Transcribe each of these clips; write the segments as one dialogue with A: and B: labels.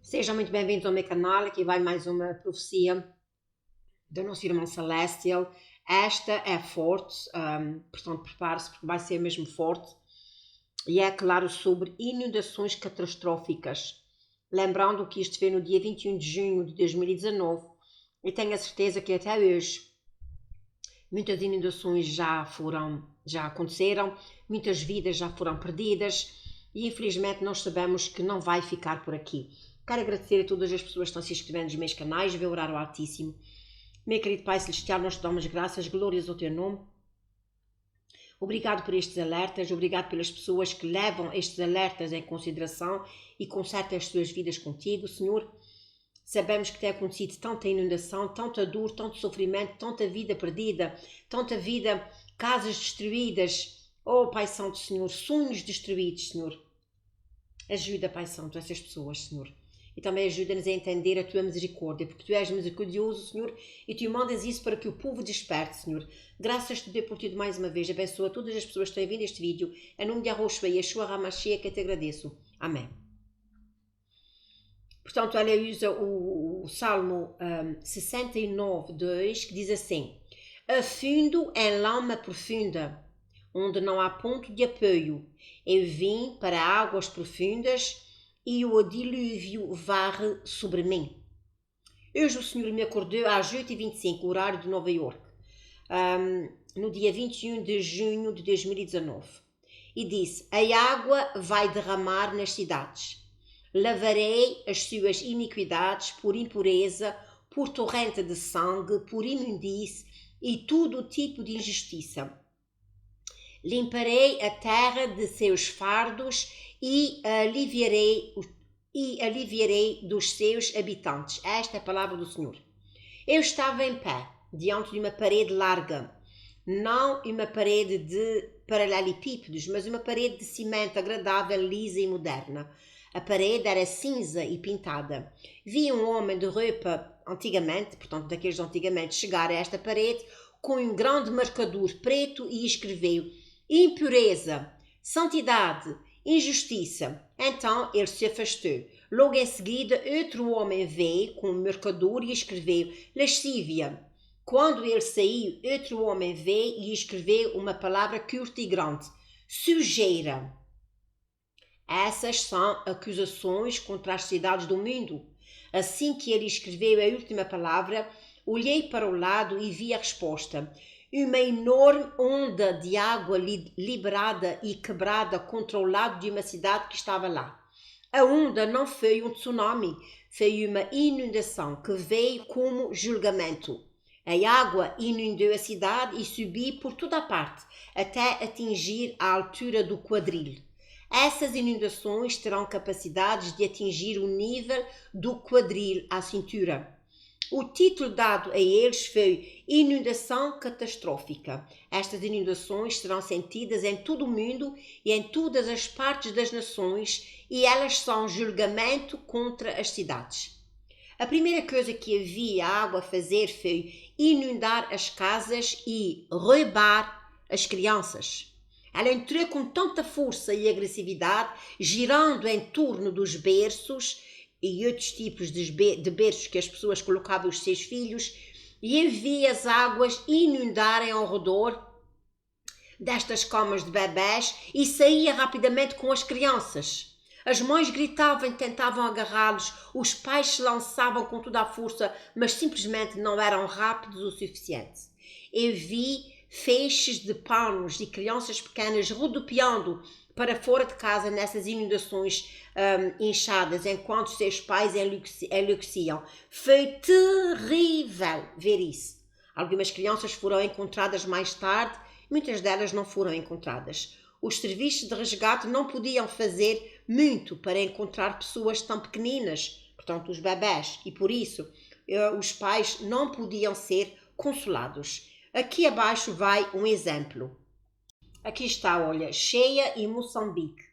A: Sejam muito bem-vindos ao meu canal. Aqui vai mais uma profecia do nosso irmão Celestial. Esta é forte, portanto prepare-se porque vai ser mesmo forte. E é claro sobre inundações catastróficas. Lembrando que isto veio no dia 21 de junho de 2019 e tenho a certeza que até hoje muitas inundações já aconteceram, muitas vidas já foram perdidas e infelizmente nós sabemos que não vai ficar por aqui. Quero agradecer a todas as pessoas que estão se inscrevendo nos meus canais, ver orar ao Altíssimo. Meu querido Pai Celestial, nós te damos graças, glórias ao teu nome. Obrigado por estes alertas, obrigado pelas pessoas que levam estes alertas em consideração e consertam as suas vidas contigo, Senhor. Sabemos que tem acontecido tanta inundação, tanta dor, tanto sofrimento, tanta vida perdida, tanta vida, casas destruídas. Oh, Pai Santo, Senhor, sonhos destruídos, Senhor. Ajuda, Pai Santo, essas pessoas, Senhor. E também ajuda-nos a entender a Tua misericórdia, porque Tu és misericordioso, Senhor, e Tu mandas isso para que o povo desperte, Senhor. Graças te dê por Ti mais uma vez. Abençoa todas as pessoas que estão a ver este vídeo. Em nome de Yahushua e Yeshua HaMashiach, que te agradeço. Amém. Portanto, ela usa o Salmo 69:2, que diz assim: Afundo em lama profunda, onde não há ponto de apoio. Eu vim para águas profundas e o dilúvio varre sobre mim. Hoje o Senhor me acordou às 8h25, horário de Nova York, no dia 21 de junho de 2019, e disse: A água vai derramar nas cidades. Lavarei as suas iniquidades por impureza, por torrente de sangue, por imundície e todo tipo de injustiça. Limparei a terra de seus fardos e aliviarei dos seus habitantes. Esta é a palavra do Senhor. Eu estava em pé, diante de uma parede larga, não uma parede de paralelepípedos, mas uma parede de cimento agradável, lisa e moderna. A parede era cinza e pintada. Vi um homem de roupa antigamente, portanto daqueles de antigamente, chegar a esta parede com um grande marcador preto e escreveu: impureza, santidade, injustiça. Então ele se afastou. Logo em seguida, outro homem veio com um marcador e escreveu: lascívia. Quando ele saiu, outro homem veio e escreveu uma palavra curta e grande: sujeira. Essas são acusações contra as cidades do mundo. Assim que ele escreveu a última palavra, olhei para o lado e vi a resposta. Uma enorme onda de água liberada e quebrada contra o lado de uma cidade que estava lá. A onda não foi um tsunami, foi uma inundação que veio como julgamento. A água inundou a cidade e subiu por toda a parte, até atingir a altura do quadril. Essas inundações terão capacidades de atingir o nível do quadril à cintura. O título dado a eles foi Inundação Catastrófica. Estas inundações serão sentidas em todo o mundo e em todas as partes das nações, e elas são julgamento contra as cidades. A primeira coisa que havia a água fazer foi inundar as casas e roubar as crianças. Ela entrou com tanta força e agressividade, girando em torno dos berços e outros tipos de berços que as pessoas colocavam os seus filhos, e havia as águas inundarem ao redor destas camas de bebés e saía rapidamente com as crianças. As mães gritavam e tentavam agarrá-los, os pais se lançavam com toda a força, mas simplesmente não eram rápidos o suficiente. Eu vi feixes de panos e crianças pequenas rodopiando para fora de casa nessas inundações inchadas, enquanto seus pais enlouqueciam. Foi terrível ver isso. Algumas crianças foram encontradas mais tarde, muitas delas não foram encontradas. Os serviços de resgate não podiam fazer muito para encontrar pessoas tão pequeninas, portanto os bebés, e por isso os pais não podiam ser consolados. Aqui abaixo vai um exemplo. Aqui está, olha, Cheia e Moçambique.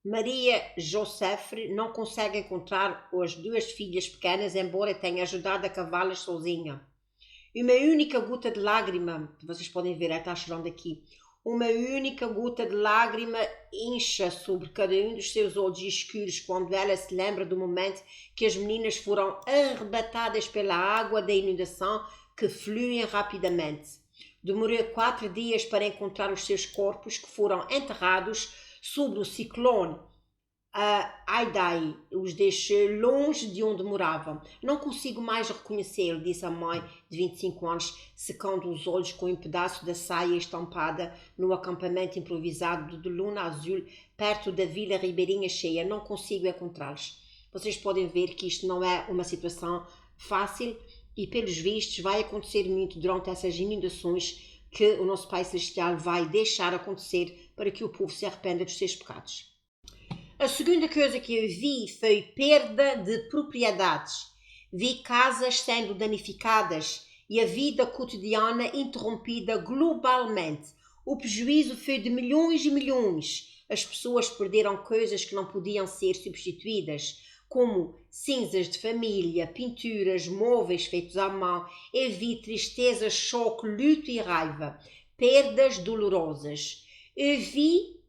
A: Maria Josefre não consegue encontrar as duas filhas pequenas, embora tenha ajudado a cavá-las sozinha. Uma única gota de lágrima, que vocês podem ver, ela está chorando aqui. Uma única gota de lágrima incha sobre cada um dos seus olhos escuros quando ela se lembra do momento que as meninas foram arrebatadas pela água da inundação que flui rapidamente. Demorou 4 dias para encontrar os seus corpos que foram enterrados sob o ciclone. Idai os deixou longe de onde moravam. Não consigo mais reconhecê-lo, disse a mãe de 25 anos, secando os olhos com um pedaço da saia estampada no acampamento improvisado de luna azul perto da vila ribeirinha cheia. Não consigo encontrá-los. Vocês podem ver que isto não é uma situação fácil e, pelos vistos, vai acontecer muito durante essas inundações que o nosso Pai Celestial vai deixar acontecer para que o povo se arrependa dos seus pecados. A segunda coisa que eu vi foi perda de propriedades. Vi casas sendo danificadas e a vida cotidiana interrompida globalmente. O prejuízo foi de milhões e milhões. As pessoas perderam coisas que não podiam ser substituídas, como cinzas de família, pinturas, móveis feitos à mão. Eu vi tristeza, choque, luto e raiva. Perdas dolorosas. Eu vi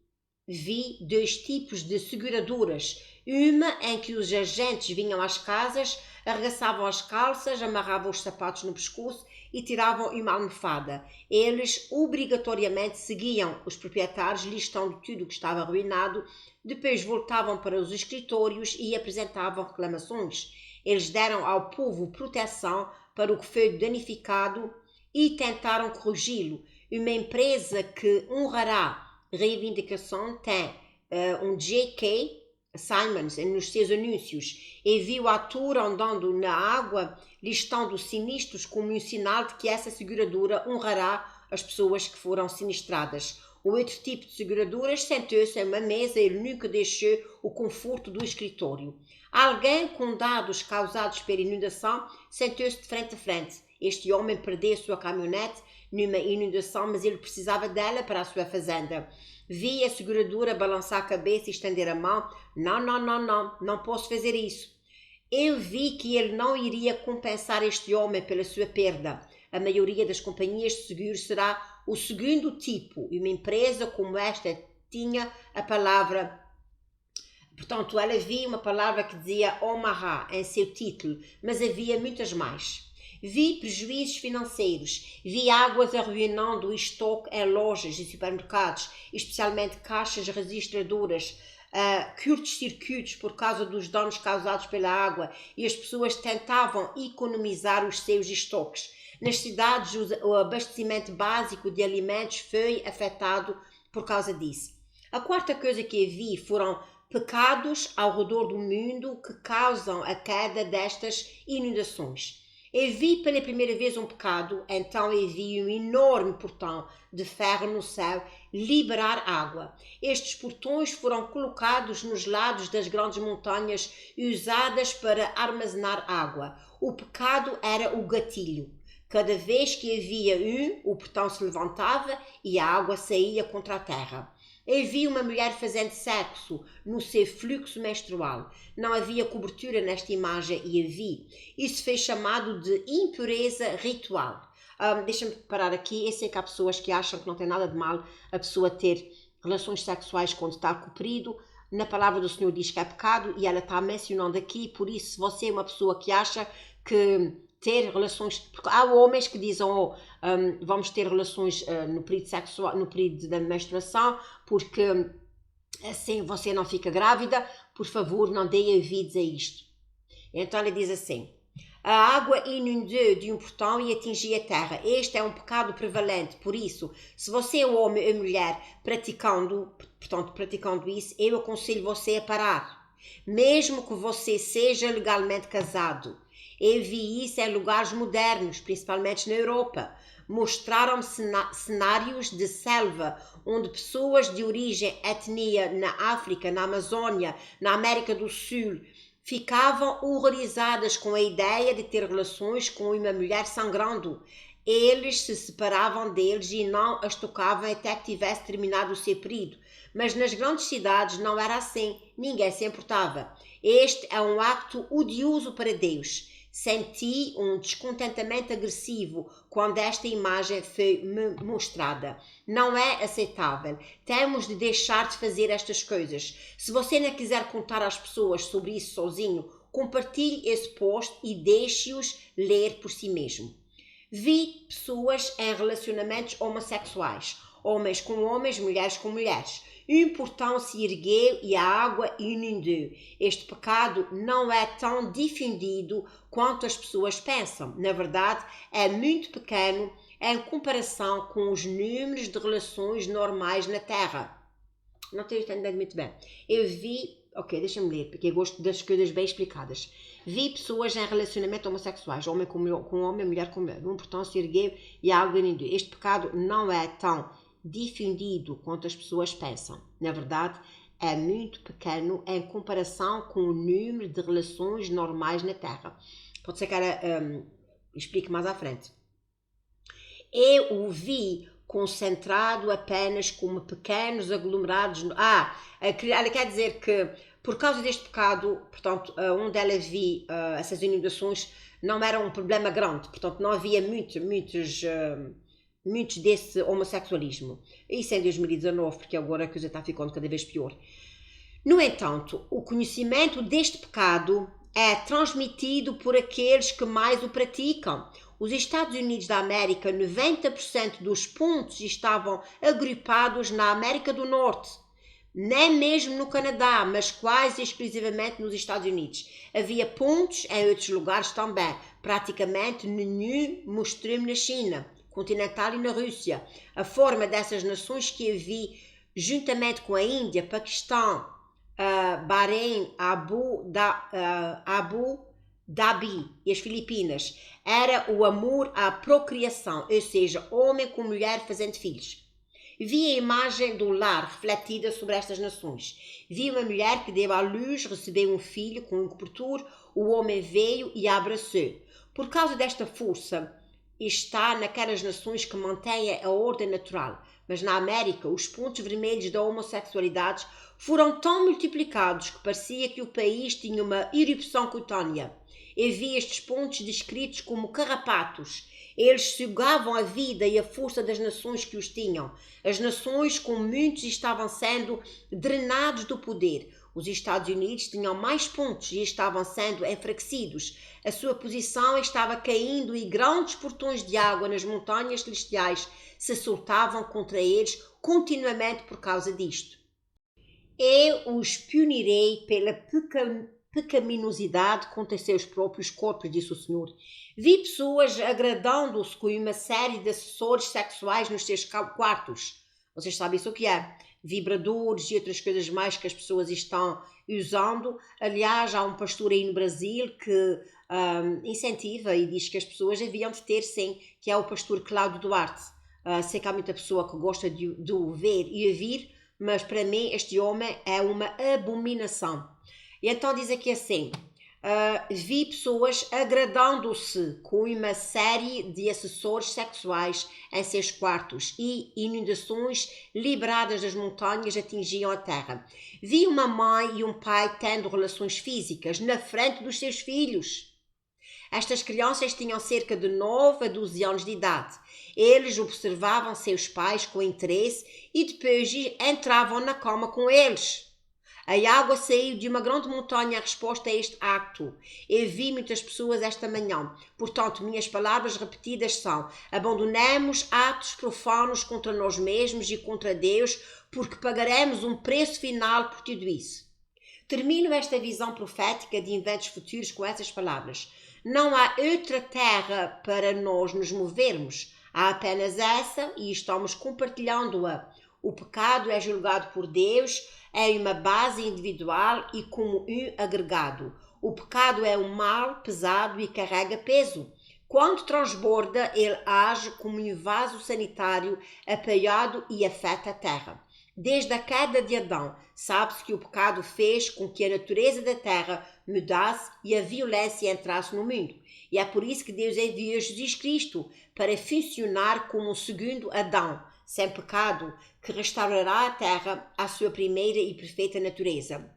A: 2 tipos de seguradoras. Uma em que os agentes vinham às casas, arregaçavam as calças, amarravam os sapatos no pescoço e tiravam uma almofada. Eles obrigatoriamente seguiam os proprietários, listando tudo o que estava arruinado, depois voltavam para os escritórios e apresentavam reclamações. Eles deram ao povo proteção para o que foi danificado e tentaram corrigi-lo. Uma empresa que honrará reivindicação tem um J.K. Simmons nos seus anúncios e viu o ator andando na água listando sinistros como um sinal de que essa seguradora honrará as pessoas que foram sinistradas. O outro tipo de seguradoras sentou-se em uma mesa e nunca deixou o conforto do escritório. Alguém com dados causados pela inundação sentou-se de frente a frente. Este homem perdeu sua caminhonete numa inundação, mas ele precisava dela para a sua fazenda. Vi a seguradora balançar a cabeça e estender a mão. Não posso fazer isso. Eu vi que ele não iria compensar este homem pela sua perda. A maioria das companhias de seguros será o segundo tipo. Uma empresa como esta tinha a palavra... Portanto, ela via uma palavra que dizia Omaha em seu título, mas havia muitas mais. Vi prejuízos financeiros, vi águas arruinando o estoque em lojas e supermercados, especialmente caixas registradoras, curtos-circuitos por causa dos danos causados pela água e as pessoas tentavam economizar os seus estoques. Nas cidades, o abastecimento básico de alimentos foi afetado por causa disso. A quarta coisa que eu vi foram pecados ao redor do mundo que causam a queda destas inundações. Eu vi pela primeira vez um pecado, então eu vi um enorme portão de ferro no céu liberar água. Estes portões foram colocados nos lados das grandes montanhas usadas para armazenar água. O pecado era o gatilho. Cada vez que havia o portão se levantava e a água saía contra a terra. Eu vi uma mulher fazendo sexo no seu fluxo menstrual. Não havia cobertura nesta imagem e a vi. Isso foi chamado de impureza ritual. Deixa-me parar aqui. Eu sei que há pessoas que acham que não tem nada de mal a pessoa ter relações sexuais quando está cobrido. Na palavra do Senhor diz que é pecado e ela está mencionando aqui. Por isso, se você é uma pessoa que acha que ter relações... Porque há homens que dizem, vamos ter relações no período sexual, no período da menstruação, porque assim você não fica grávida. Por favor, não deem ouvidos a isto. Então ele diz assim: a água inundou de um portão e atingiu a terra. Este é um pecado prevalente. Por isso, se você é um homem ou mulher praticando isso, eu aconselho você a parar. Mesmo que você seja legalmente casado. Eu vi isso em lugares modernos, principalmente na Europa. Mostraram-me cenários de selva, onde pessoas de origem etnia na África, na Amazônia, na América do Sul, ficavam horrorizadas com a ideia de ter relações com uma mulher sangrando. Eles se separavam deles e não as tocavam até que tivesse terminado o seu período. Mas nas grandes cidades não era assim, ninguém se importava. Este é um acto odioso para Deus. Senti um descontentamento agressivo quando esta imagem foi me mostrada. Não é aceitável. Temos de deixar de fazer estas coisas. Se você não quiser contar às pessoas sobre isso sozinho, compartilhe esse post e deixe-os ler por si mesmo. Vi pessoas em relacionamentos homossexuais, homens com homens, mulheres com mulheres. Um portão se ergueu e a água inundou. Este pecado não é tão difundido quanto as pessoas pensam. Na verdade, é muito pequeno em comparação com os números de relações normais na Terra. Não estou entendendo muito bem. Eu vi... Ok, deixa-me ler, porque eu gosto das coisas bem explicadas. Vi pessoas em relacionamento homossexuais, homem com homem, mulher com mulher. Um portão se ergueu e a água inundou. Este pecado não é tão difundido quanto as pessoas pensam. Na verdade, é muito pequeno em comparação com o número de relações normais na Terra. Pode ser que ela explique mais à frente. Eu o vi concentrado apenas como pequenos aglomerados. Ela quer dizer que por causa deste pecado, portanto, onde ela vi essas inundações, não era um problema grande, portanto, não havia muitos desse homossexualismo. Isso em 2019, porque agora a coisa está ficando cada vez pior. No entanto, o conhecimento deste pecado é transmitido por aqueles que mais o praticam. Os Estados Unidos da América, 90% dos pontos estavam agrupados na América do Norte. Nem mesmo no Canadá, mas quase exclusivamente nos Estados Unidos. Havia pontos em outros lugares também. Praticamente nenhum mostrou-me na China continental e na Rússia. A forma dessas nações que eu vi, juntamente com a Índia, Paquistão, Bahrein, Abu Dhabi e as Filipinas, era o amor à procriação, ou seja, homem com mulher fazendo filhos. Vi a imagem do lar refletida sobre estas nações. Vi uma mulher que deu à luz, recebeu um filho com um cobertor, o homem veio e a abraçou. Por causa desta força, está naquelas nações que mantêm a ordem natural. Mas na América, os pontos vermelhos da homossexualidade foram tão multiplicados que parecia que o país tinha uma erupção cutânea. Eu vi estes pontos descritos como carrapatos. Eles sugavam a vida e a força das nações que os tinham. As nações com muitos estavam sendo drenados do poder. Os Estados Unidos tinham mais pontos e estavam sendo enfraquecidos. A sua posição estava caindo e grandes portões de água nas montanhas celestiais se soltavam contra eles continuamente por causa disto. Eu os punirei pela pecaminosidade contra seus próprios corpos, disse o Senhor. Vi pessoas agradando-se com uma série de acessórios sexuais nos seus quartos. Vocês sabem isso o que é? Vibradores e outras coisas mais que as pessoas estão usando. Aliás, há um pastor aí no Brasil que incentiva e diz que as pessoas deviam de ter, sim, que é o pastor Cláudio Duarte. Sei que há muita pessoa que gosta de o ver e ouvir, mas para mim este homem é uma abominação. E então diz aqui assim, vi pessoas agradando-se com uma série de acessórios sexuais em seus quartos e inundações liberadas das montanhas atingiam a terra. Vi uma mãe e um pai tendo relações físicas na frente dos seus filhos. Estas crianças tinham cerca de 9 a 12 anos de idade. Eles observavam seus pais com interesse e depois entravam na cama com eles. A água saiu de uma grande montanha em resposta a este acto. Eu vi muitas pessoas esta manhã. Portanto, minhas palavras repetidas são: abandonemos atos profanos contra nós mesmos e contra Deus, porque pagaremos um preço final por tudo isso. Termino esta visão profética de eventos futuros com essas palavras. Não há outra terra para nós nos movermos. Há apenas essa e estamos compartilhando-a. O pecado é julgado por Deus em uma base individual e como um agregado. O pecado é um mal pesado e carrega peso. Quando transborda, ele age como um vaso sanitário apoiado e afeta a terra. Desde a queda de Adão, sabe-se que o pecado fez com que a natureza da terra mudasse e a violência entrasse no mundo. E é por isso que Deus enviou Jesus Cristo para funcionar como um segundo Adão, sem pecado, que restaurará a terra à sua primeira e perfeita natureza.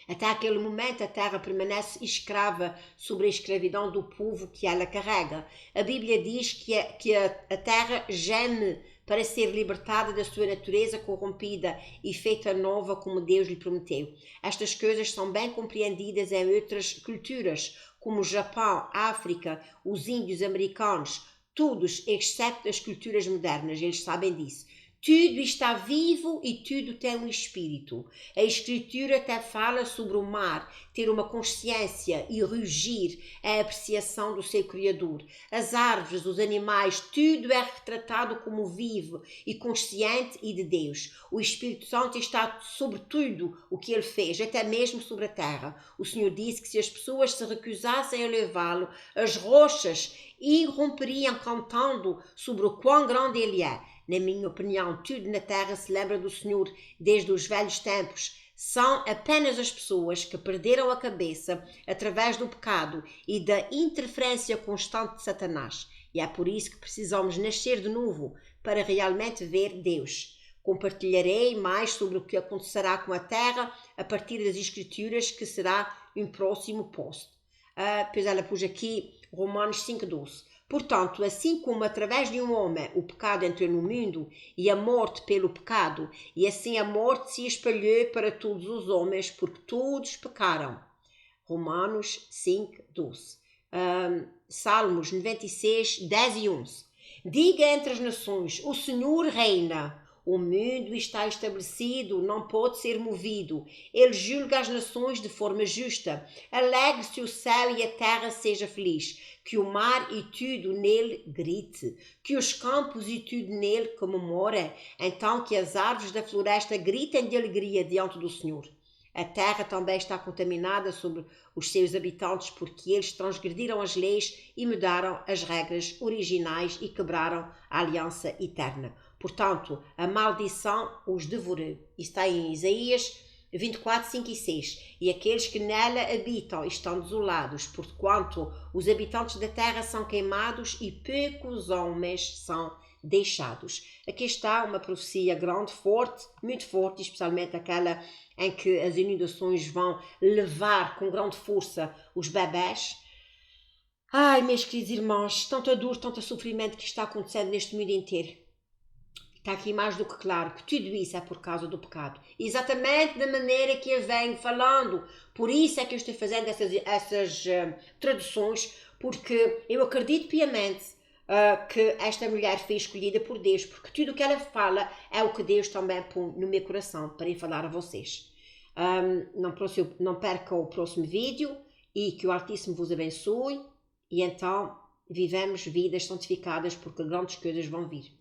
A: Até aquele momento a terra permanece escrava sobre a escravidão do povo que ela carrega. A Bíblia diz que a terra geme para ser libertada da sua natureza corrompida e feita nova como Deus lhe prometeu. Estas coisas são bem compreendidas em outras culturas, como o Japão, a África, os índios americanos, todos, exceto as culturas modernas, eles sabem disso. Tudo está vivo e tudo tem um espírito. A Escritura até fala sobre o mar ter uma consciência e rugir a apreciação do seu Criador. As árvores, os animais, tudo é retratado como vivo e consciente e de Deus. O Espírito Santo está sobre tudo o que ele fez, até mesmo sobre a terra. O Senhor disse que se as pessoas se recusassem a levá-lo, as rochas irromperiam cantando sobre o quão grande ele é. Na minha opinião, tudo na terra se lembra do Senhor desde os velhos tempos. São apenas as pessoas que perderam a cabeça através do pecado e da interferência constante de Satanás. E é por isso que precisamos nascer de novo para realmente ver Deus. Compartilharei mais sobre o que acontecerá com a terra a partir das Escrituras, que será um próximo post. Pois ela pôs aqui Romanos 5,12. Portanto, assim como através de um homem o pecado entrou no mundo e a morte pelo pecado, e assim a morte se espalhou para todos os homens, porque todos pecaram. Romanos 5,12. Salmos 96, 10 e 11. Diga entre as nações, o Senhor reina. O mundo está estabelecido, não pode ser movido. Ele julga as nações de forma justa. Alegre-se o céu e a terra seja feliz. Que o mar e tudo nele grite. Que os campos e tudo nele comemorem. Então que as árvores da floresta gritem de alegria diante do Senhor. A terra também está contaminada sobre os seus habitantes porque eles transgrediram as leis e mudaram as regras originais e quebraram a aliança eterna. Portanto, a maldição os devorou. Isso está em Isaías 24, 5 e 6. E aqueles que nela habitam estão desolados, porquanto os habitantes da terra são queimados e poucos homens são deixados. Aqui está uma profecia grande, forte, muito forte, especialmente aquela em que as inundações vão levar com grande força os bebés. Ai, meus queridos irmãos, tanta dor, tanto sofrimento que está acontecendo neste mundo inteiro. Está aqui mais do que claro que tudo isso é por causa do pecado. Exatamente da maneira que eu venho falando. Por isso é que eu estou fazendo essas traduções, porque eu acredito piamente que esta mulher foi escolhida por Deus, porque tudo o que ela fala é o que Deus também põe no meu coração para ir falar a vocês. Não percam o próximo vídeo e que o Altíssimo vos abençoe e então vivemos vidas santificadas porque grandes coisas vão vir.